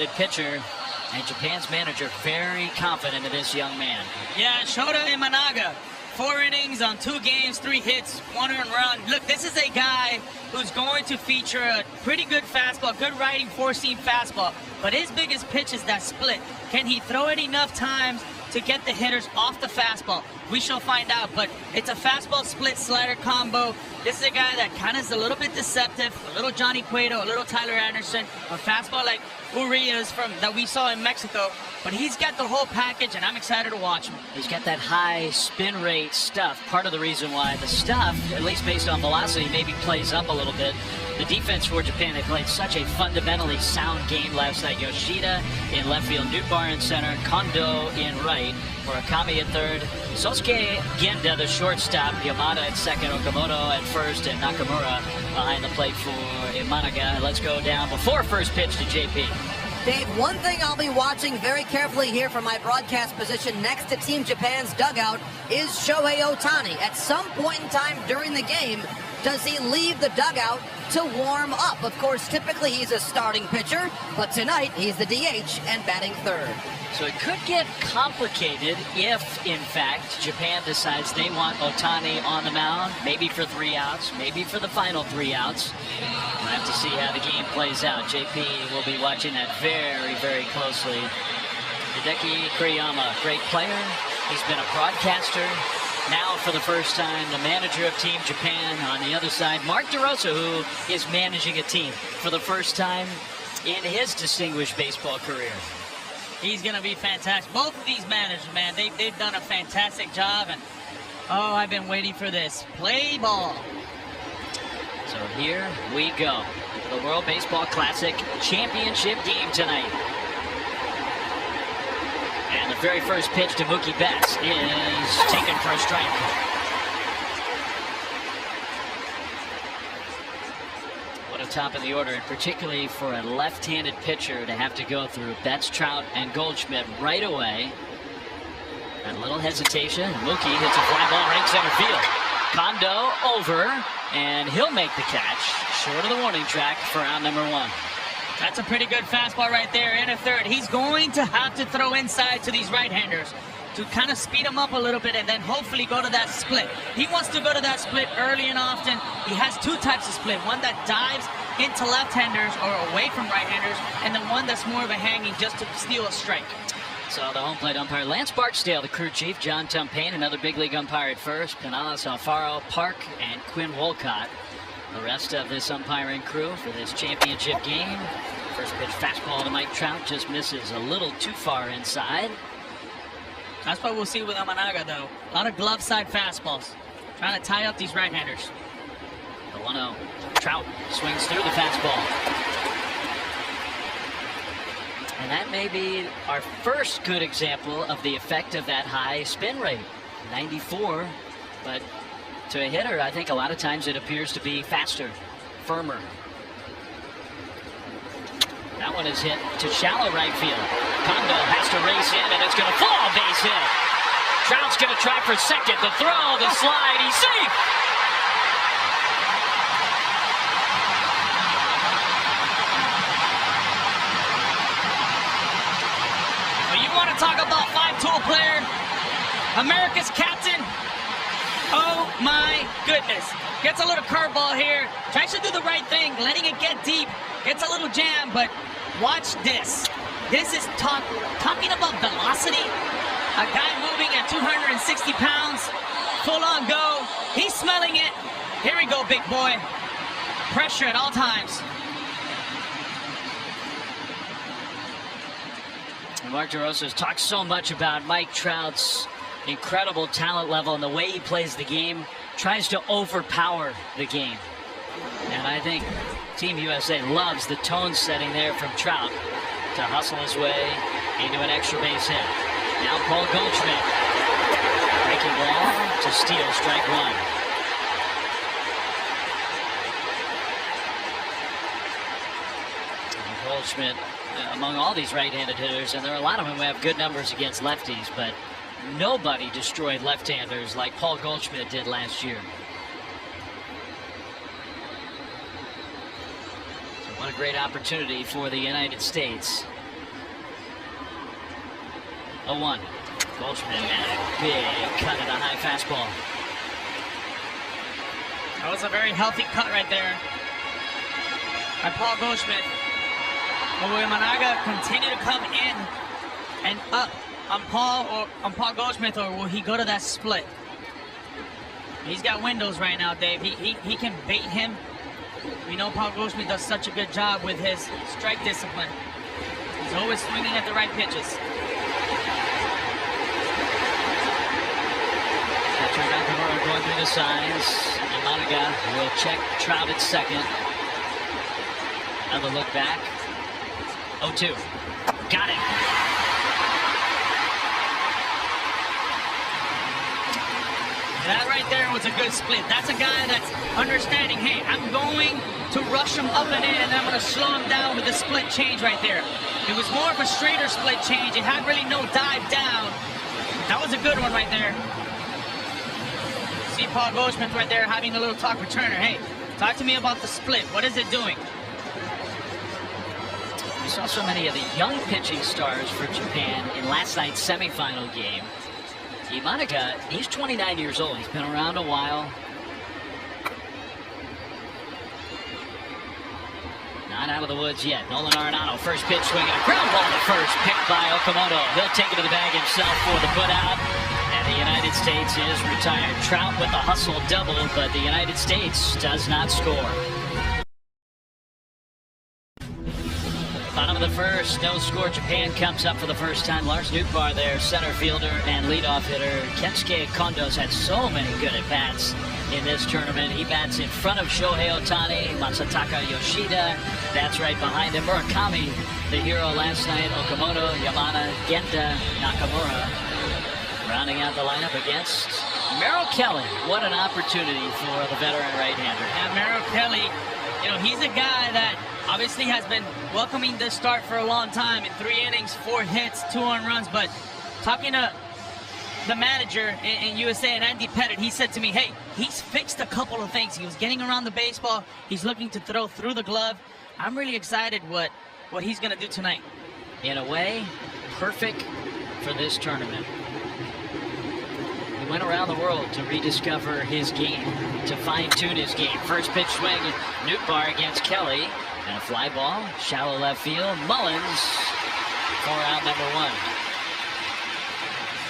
pitcher, and Japan's manager very confident in this young man. Yeah, Shota Imanaga, 4 innings on 2 games, 3 hits, 1 earned run. Look, this is a guy who's going to feature a pretty good fastball, good riding 4-seam fastball. But his biggest pitch is that split. Can he throw it enough times to get the hitters off the fastball? We shall find out, but it's a fastball split slider combo. This is a guy that kind of is a little bit deceptive, a little Johnny Cueto, a little Tyler Anderson, a fastball like Urias that we saw in Mexico, but he's got the whole package, and I'm excited to watch him. He's got that high spin rate stuff. Part of the reason why the stuff, at least based on velocity, maybe plays up a little bit. The defense for Japan, they played such a fundamentally sound game last night. Yoshida in left field, Newbar in center, Kondo in right, Murakami at third, Sosuke Genda, the shortstop, Yamada at second, Okamoto at first, and Nakamura behind the plate for Imanaga. Let's go down before first pitch to JP. Dave, one thing I'll be watching very carefully here from my broadcast position next to Team Japan's dugout is Shohei Ohtani. At some point in time during the game, does he leave the dugout to warm up? Of course, typically he's a starting pitcher, but tonight he's the DH and batting third. So it could get complicated if, in fact, Japan decides they want Ohtani on the mound, maybe for 3 outs, maybe for the final 3 outs. We'll have to see how the game plays out. JP will be watching that very, very closely. Hideki Kuriyama, great player. He's been a broadcaster. Now, for the first time, the manager of Team Japan. On the other side, Mark DeRosa, who is managing a team for the first time in his distinguished baseball career. He's going to be fantastic. Both of these managers, man, they've done a fantastic job. And, oh, I've been waiting for this. Play ball. So here we go. The World Baseball Classic Championship game tonight. And the very first pitch to Mookie Betts is taken for a strike. What a top of the order, and particularly for a left-handed pitcher to have to go through Betts, Trout, and Goldschmidt right away. And a little hesitation. Mookie hits a fly ball right center field. Kondo over, and he'll make the catch. Short of the warning track for out number 1. That's a pretty good fastball right there in a third. He's going to have to throw inside to these right-handers to kind of speed them up a little bit and then hopefully go to that split. He wants to go to that split early and often. He has 2 types of split, one that dives into left-handers or away from right-handers, and then one that's more of a hanging just to steal a strike. So the home plate umpire, Lance Barksdale, the crew chief, John Tumpane, another big league umpire at first, Pinales Alfaro, Park, and Quinn Wolcott. The rest of this umpiring crew for this championship game. First pitch fastball to Mike Trout, just misses a little too far inside. That's what we'll see with Imanaga, though. A lot of glove side fastballs, trying to tie up these right-handers. The 1-0. Trout swings through the fastball. And that may be our first good example of the effect of that high spin rate. 94, but to a hitter, I think a lot of times it appears to be faster, firmer. That one is hit to shallow right field. Kondo has to race in, and it's going to fall, base hit. Trout's going to try for second. The throw, the slide, he's safe. Well, you want to talk about 5-tool player? America's captain. Oh my goodness. Gets a little curveball here. Tries to do the right thing, letting it get deep. Gets a little jam, but watch this. This is talking about velocity. A guy moving at 260 pounds. Full on go. He's smelling it. Here we go, big boy. Pressure at all times. And Mark DeRosa's talked so much about Mike Trout's incredible talent level and the way he plays the game, tries to overpower the game. And I think Team USA loves the tone setting there from Trout to hustle his way into an extra base hit. Now Paul Goldschmidt breaking ball to steal strike 1. And Goldschmidt, among all these right-handed hitters, and there are a lot of them who have good numbers against lefties, but nobody destroyed left-handers like Paul Goldschmidt did last year. So what a great opportunity for the United States 0-1. Goldschmidt and a big cut at a high fastball. That was a very healthy cut right there by Paul Goldschmidt. But will Managa continue to come in and up on Paul Goldschmidt, or will he go to that split? He's got windows right now, Dave. He can bait him. We know Paul Goldschmidt does such a good job with his strike discipline. He's always swinging at the right pitches. Nakamura going through the signs. Yamanaga will check Trout at second. Another look back. 0-2. Got it. That right there was a good split. That's a guy that's understanding, hey, I'm going to rush him up and in, and I'm going to slow him down with a split change right there. It was more of a straighter split change. It had really no dive down. That was a good one right there. See Paul Goldschmidt right there having a little talk with Turner. Hey, talk to me about the split. What is it doing? We saw so many of the young pitching stars for Japan in last night's semifinal game. Yamanaga, he's 29 years old. He's been around a while. Not out of the woods yet. Nolan Arenado, first pitch swinging a ground ball to first, picked by Okamoto. He'll take it to the bag himself for the putout. And the United States is retired. Trout with a hustle double, but the United States does not score. Bottom of the first, no score. Japan comes up for the first time. Lars Nootbaar, their center fielder and leadoff hitter. Kensuke Kondo's had so many good at-bats in this tournament. He bats in front of Shohei Ohtani, Masataka Yoshida. That's right behind him. Murakami, the hero last night. Okamoto, Yamada, Genta, Nakamura. Rounding out the lineup against Merrill Kelly. What an opportunity for the veteran right-hander. Yeah, Merrill Kelly, you know, he's a guy that obviously has been welcoming this start for a long time. In 3 innings, 4 hits, 2 earned runs. But talking to the manager in USA, and Andy Pettit, he said to me, hey, he's fixed a couple of things. He was getting around the baseball. He's looking to throw through the glove. I'm really excited what he's going to do tonight. In a way, perfect for this tournament. He went around the world to rediscover his game, to fine-tune his game. First pitch swing, Nootbaar against Kelly. And a fly ball, shallow left field. Mullins for out number 1.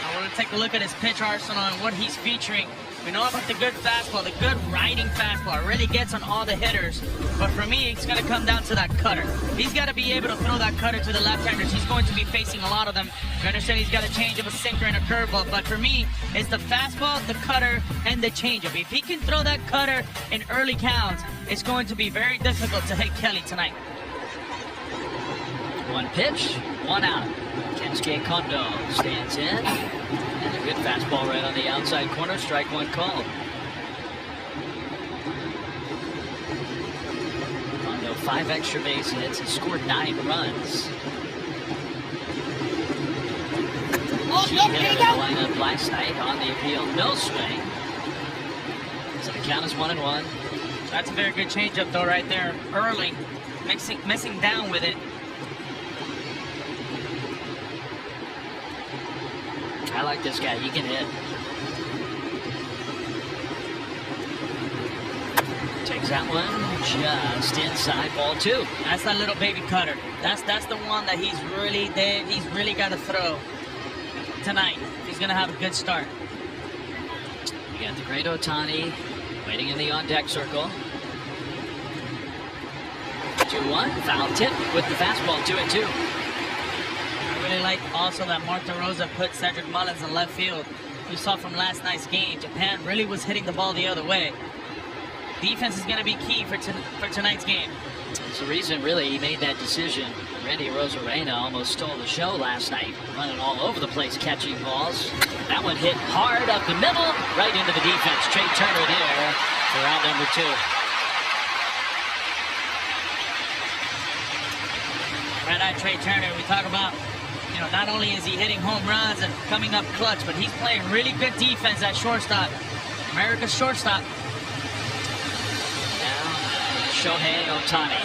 I want to take a look at his pitch arsenal and what he's featuring. We know about the good fastball, the good riding fastball. It really gets on all the hitters. But for me, it's going to come down to that cutter. He's got to be able to throw that cutter to the left-handers. He's going to be facing a lot of them. You understand he's got a change of a sinker and a curveball. But for me, it's the fastball, the cutter, and the changeup. If he can throw that cutter in early counts, it's going to be very difficult to hit Kelly tonight. 1 pitch, 1 out. Kensuke Kondo stands in. And a good fastball right on the outside corner. Strike 1 called. Kondo 5 extra base hits and scored 9 runs. Key hitter in the lineup last night on the appeal. No swing. So the count is 1-1. That's a very good changeup though right there. Early. Messing down with it. I like this guy. He can hit. Takes that one just inside, ball 2. That's that little baby cutter. That's the one that he's really got to throw tonight. He's gonna have a good start. You got the great Ohtani waiting in the on-deck circle. 2-1, foul tip with the fastball, 2-2. I really like also that Mark DeRosa put Cedric Mullins in left field. We saw from last night's game, Japan really was hitting the ball the other way. Defense is going to be key for tonight's game. It's the reason, really, he made that decision. Randy Arozarena almost stole the show last night, running all over the place, catching balls. That one hit hard up the middle, right into the defense. Trey Turner there for out number 2. Right-eyed Trey Turner, we talk about, you know, not only is he hitting home runs and coming up clutch, but he's playing really good defense at shortstop. America's shortstop. Now, Shohei Ohtani.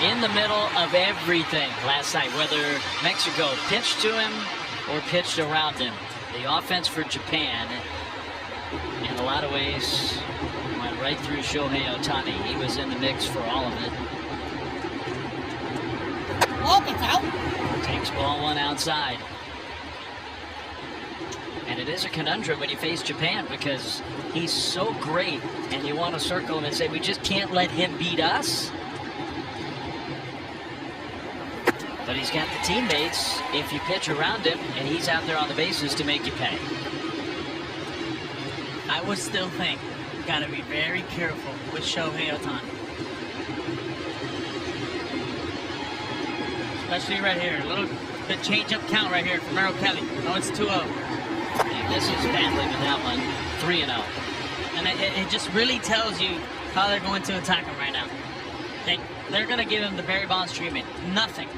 in the middle of everything last night, whether Mexico pitched to him or pitched around him. The offense for Japan, in a lot of ways, went right through Shohei Ohtani. He was in the mix for all of it. It's out. Takes ball one outside. And it is a conundrum when you face Japan because he's so great and you want to circle him and say, we just can't let him beat us. But he's got the teammates if you pitch around him, and he's out there on the bases to make you pay. I would still think you got to be very careful with Shohei Ohtani. Especially right here. A little bit change-up count right here from Merrill Kelly. Oh, it's 2-0. This is battling with that one. 3-0. And it just really tells you how they're going to attack him right now. They're going to give him the Barry Bonds treatment. Nothing.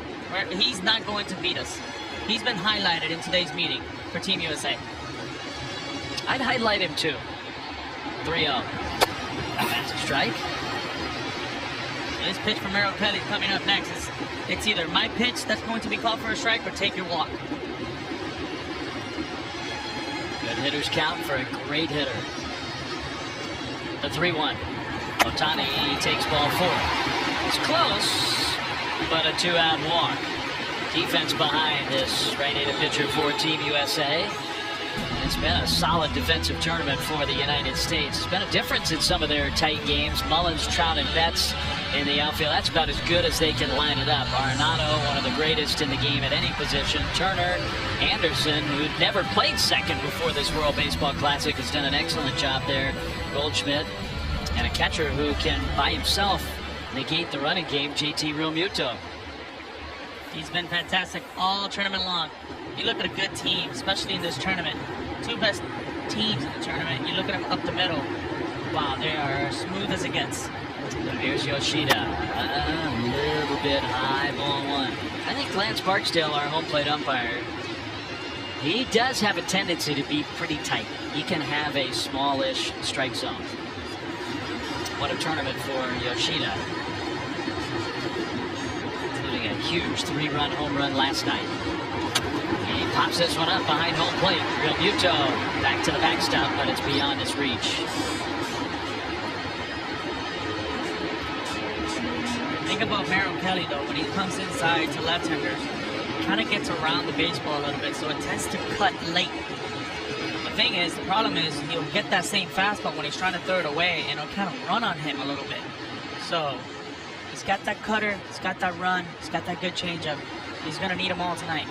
He's not going to beat us. He's been highlighted in today's meeting for Team USA. I'd highlight him too. 3-0. That's a strike. This pitch from Merrill Kelly coming up next. It's either my pitch that's going to be called for a strike or take your walk. Good hitters count for a great hitter. The 3-1. Ohtani takes ball 4. It's close, but a 2-out walk. Defense behind this right-handed pitcher for Team USA. It's been a solid defensive tournament for the United States. It's been a difference in some of their tight games. Mullins, Trout, and Betts in the outfield. That's about as good as they can line it up. Arenado, one of the greatest in the game at any position. Turner, Anderson, who'd never played second before this World Baseball Classic, has done an excellent job there. Goldschmidt, and a catcher who can, by himself, negate the running game, JT Realmuto. He's been fantastic all tournament long. You look at a good team, especially in this tournament. 2 best teams in the tournament. You look at them up the middle. Wow, they are smooth as it gets. So here's Yoshida. A little bit high, ball 1. I think Lance Barksdale, our home plate umpire, he does have a tendency to be pretty tight. He can have a smallish strike zone. What a tournament for Yoshida. Including a huge 3-run home run last night. He pops this one up behind home plate. Realmuto back to the backstop, but it's beyond his reach. Think about Merrill Kelly, though. When he comes inside to left-handers, he kind of gets around the baseball a little bit, so it tends to cut late. The thing is, the problem is, he'll get that same fastball when he's trying to throw it away, and it'll kind of run on him a little bit. So, he's got that cutter, he's got that run, he's got that good changeup. He's going to need them all tonight.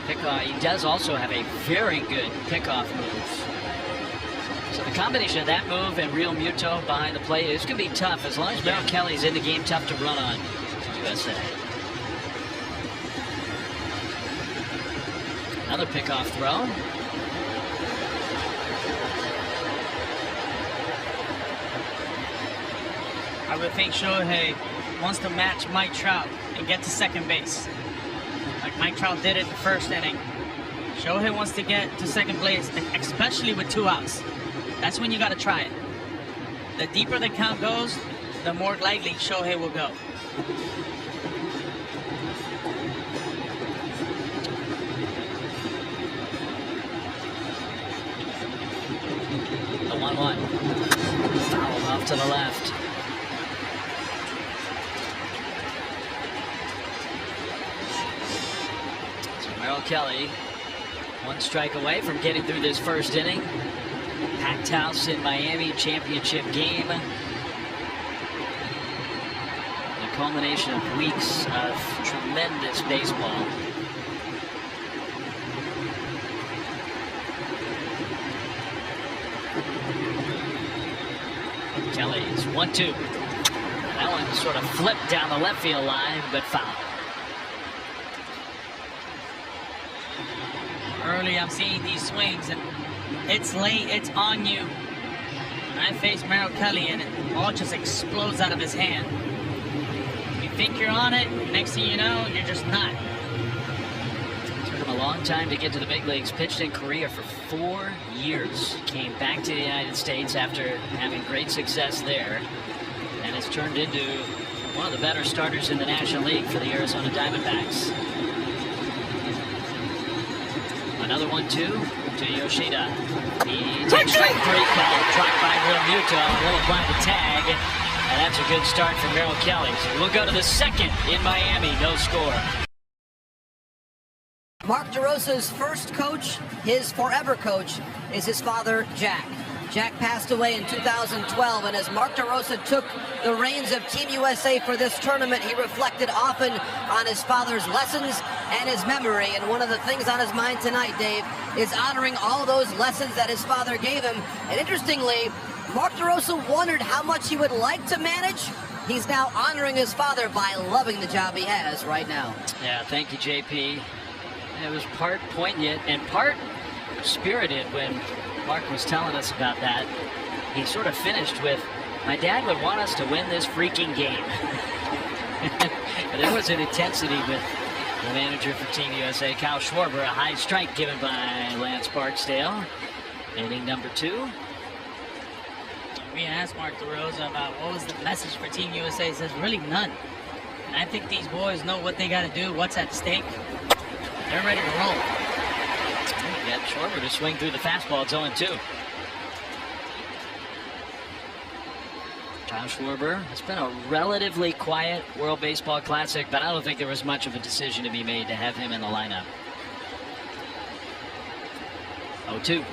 He does also have a very good pickoff move. So the combination of that move and Realmuto behind the plate is going to be tough. As long as Merrill Kelly's in the game, tough to run on USA. Another pickoff throw. I would think Shohei wants to match Mike Trout and get to second base. Like Mike Trout did it in the first inning. Shohei wants to get to second base, especially with 2 outs. That's when you got to try it. The deeper the count goes, the more likely Shohei will go. The 1-1. Foul off to the left. Merrill Kelly, 1 strike away from getting through this first inning. Packed house in Miami, championship game. The culmination of weeks of tremendous baseball. Kelly's 1-2. That one sort of flipped down the left field line, but foul. Early, I'm seeing these swings, and it's late, it's on you. When I face Merrill Kelly, and it all just explodes out of his hand. You think you're on it, next thing you know, you're just not. Took him a long time to get to the big leagues. Pitched in Korea for 4 years. Came back to the United States after having great success there. And has He's turned into one of the better starters in the National League for the Arizona Diamondbacks. Another 1-2 to Yoshida. He takes strike 3 call, dropped by Realmuto. Will apply the tag, and that's a good start from Merrill Kelly. So we'll go to the second in Miami, no score. Mark DeRosa's first coach, his forever coach, is his father, Jack. Jack passed away in 2012, and as Mark DeRosa took the reins of Team USA for this tournament, he reflected often on his father's lessons and his memory. And one of the things on his mind tonight, Dave, is honoring all those lessons that his father gave him. And interestingly, Mark DeRosa wondered how much he would like to manage. He's now honoring his father by loving the job he has right now. Yeah, thank you, JP. It was part poignant and part spirited when Mark was telling us about that. He sort of finished with, my dad would want us to win this freaking game. There was an intensity with the manager for Team USA, Kyle Schwarber. A high strike given by Lance Barksdale. Inning number 2. We asked Mark DeRosa about what was the message for Team USA. He says, really none. And I think these boys know what they got to do, what's at stake. They're ready to roll. Get Schwarber to swing through the fastball. It's 0-2. Kyle Schwarber. It's been a relatively quiet World Baseball Classic, but I don't think there was much of a decision to be made to have him in the lineup. 0-2.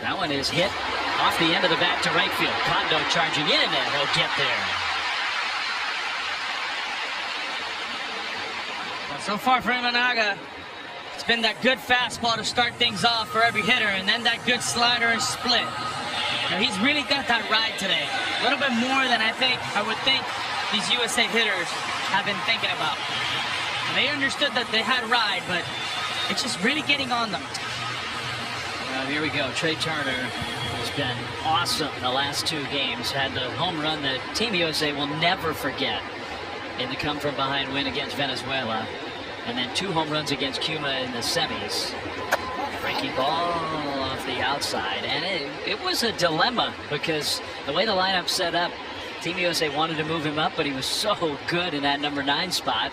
That one is hit off the end of the bat to right field. Kondo charging in, and he'll get there. Well, so far for Imanaga, it's been that good fastball to start things off for every hitter, and then that good slider and split. Now, he's really got that ride today. A little bit more than I would think these USA hitters have been thinking about. They understood that they had ride, but it's just really getting on them. Well, here we go. Trey Turner has been awesome the last 2 games. Had the home run that Team USA will never forget in the come-from-behind win against Venezuela. And then 2 home runs against Cuba in the semis. Breaking ball off the outside. And it was a dilemma because the way the lineup set up, Team USA wanted to move him up, but he was so good in that number 9 spot.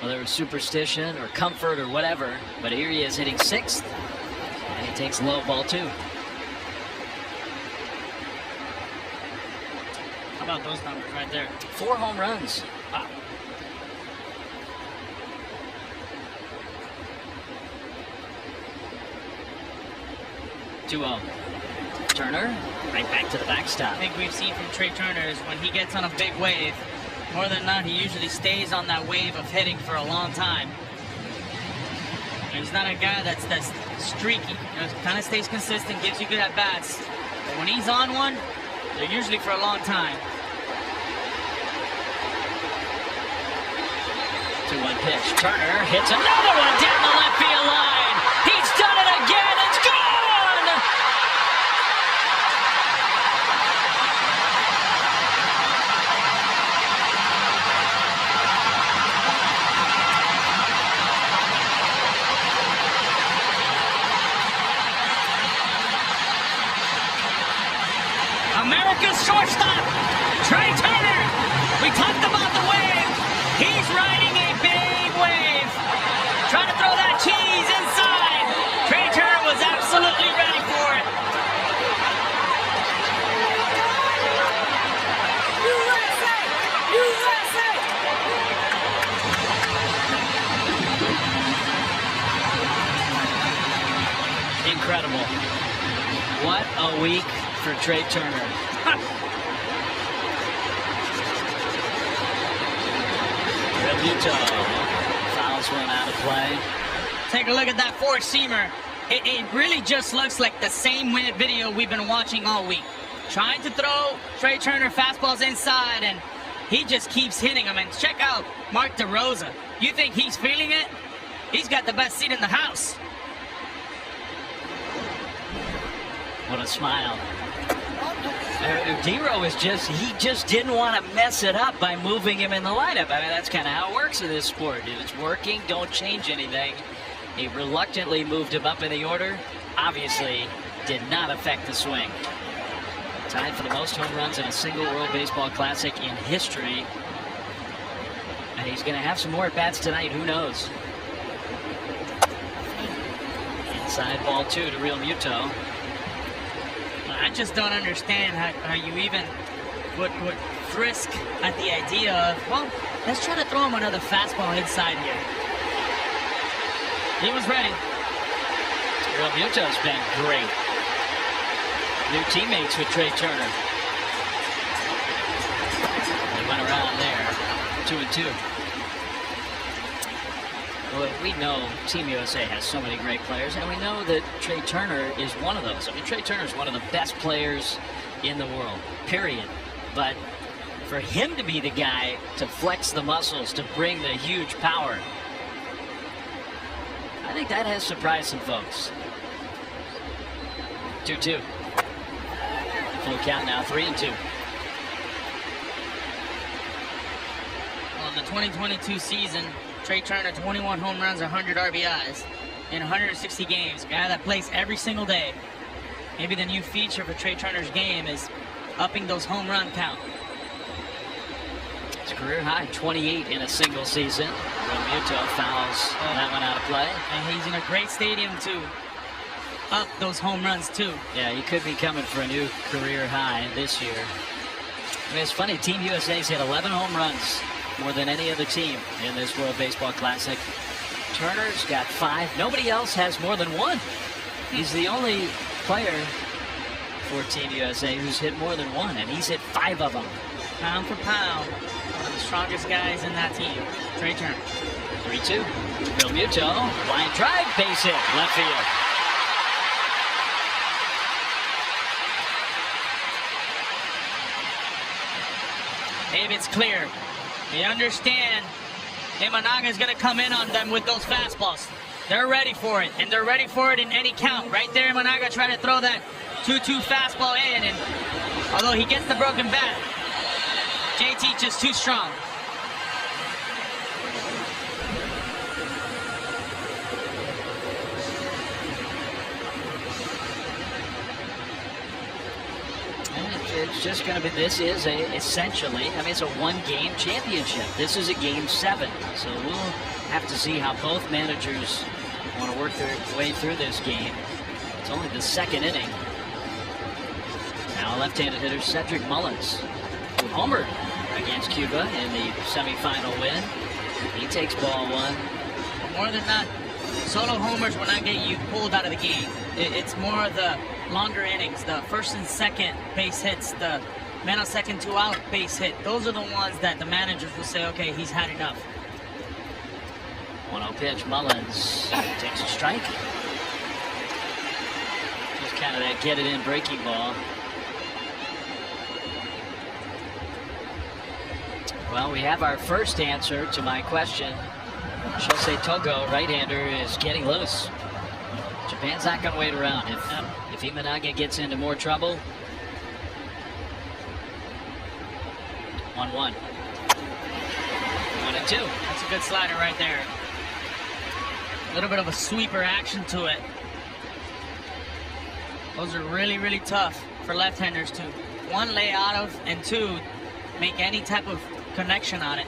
Whether it was superstition or comfort or whatever. But here he is hitting 6th. And he takes low ball 2. How about those numbers right there? 4 home runs. Wow. Turner, right back to the backstop. I think we've seen from Trey Turner is when he gets on a big wave, more than not, he usually stays on that wave of hitting for a long time. He's not a guy that's streaky. Kind of stays consistent, gives you good at-bats. But when he's on one, they're usually for a long time. 2-1 pitch. Turner hits another one down the left field line. He's done it again. It's gone! America's shortstop, Trey Turner. We talked about the wave. He's riding a big wave. Trying to throw that cheese inside. Trey Turner was absolutely ready for it. USA! USA! Incredible. What a week for Trey Turner. Realmuto fouls one out of play. Take a look at that four-seamer. It really just looks like the same video we've been watching all week. Trying to throw Trey Turner fastballs inside, and he just keeps hitting them. And check out Mark DeRosa. You think he's feeling it? He's got the best seat in the house. What a smile. D-Row is he just didn't want to mess it up by moving him in the lineup. I mean, that's kind of how it works in this sport. If it's working, don't change anything. He reluctantly moved him up in the order. Obviously, did not affect the swing. tied for the most home runs in a single World Baseball Classic in history. And he's going to have some more at-bats tonight. Who knows? Inside ball 2 to Real Muto. I just don't understand how you even would frisk at the idea of, well, let's try to throw him another fastball inside here. He was ready. Real Muto's been great. New teammates with Trey Turner. They went around there, 2-2. Well, we know Team USA has so many great players, and we know that Trey Turner is one of those. I mean, Trey Turner is one of the best players in the world, period. But for him to be the guy to flex the muscles, to bring the huge power, I think that has surprised some folks. 2-2. Full count now, 3-2. Well, in the 2022 season, Trey Turner, 21 home runs, 100 RBIs in 160 games. A guy that plays every single day. Maybe the new feature for Trey Turner's game is upping those home run count. His career high, 28 in a single season. Real Muto fouls that one out of play. And he's in a great stadium to up those home runs too. Yeah, he could be coming for a new career high this year. I mean, it's funny, Team USA's hit 11 home runs, more than any other team in this World Baseball Classic. Turner's got 5. Nobody else has more than 1. He's the only player for Team USA who's hit more than 1, and he's hit 5 of them. Pound for pound, one of the strongest guys in that team, Trey Turner. 3-2. Real Muto, line drive, base hit, left field. Maybe it's clear. They understand Imanaga is going to come in on them with those fastballs. They're ready for it, and they're ready for it in any count. Right there, Imanaga tried to throw that 2-2 fastball in, and although he gets the broken bat, JT just too strong. It's just going to be, this is essentially, I mean, it's a one-game championship. This is a game 7. So we'll have to see how both managers want to work their way through this game. It's only the second inning. Now left-handed hitter Cedric Mullins, who homered against Cuba in the semifinal win. He takes ball 1. But more than that, solo homers will not get you pulled out of the game. It's more of the longer innings, the first and second base hits, the man on second, 2 out base hit. Those are the ones that the managers will say, okay, he's had enough. 1-0 pitch, Mullins takes a strike. Just kind of that get-it-in breaking ball. Well, we have our first answer to my question. Shosei Togo, right-hander, is getting loose. Japan's not going to wait around. If Imanaga gets into more trouble. 1-1. 1-2. That's a good slider right there. A little bit of a sweeper action to it. Those are really, really tough for left-handers to, 1, lay out of, and 2, make any type of connection on it.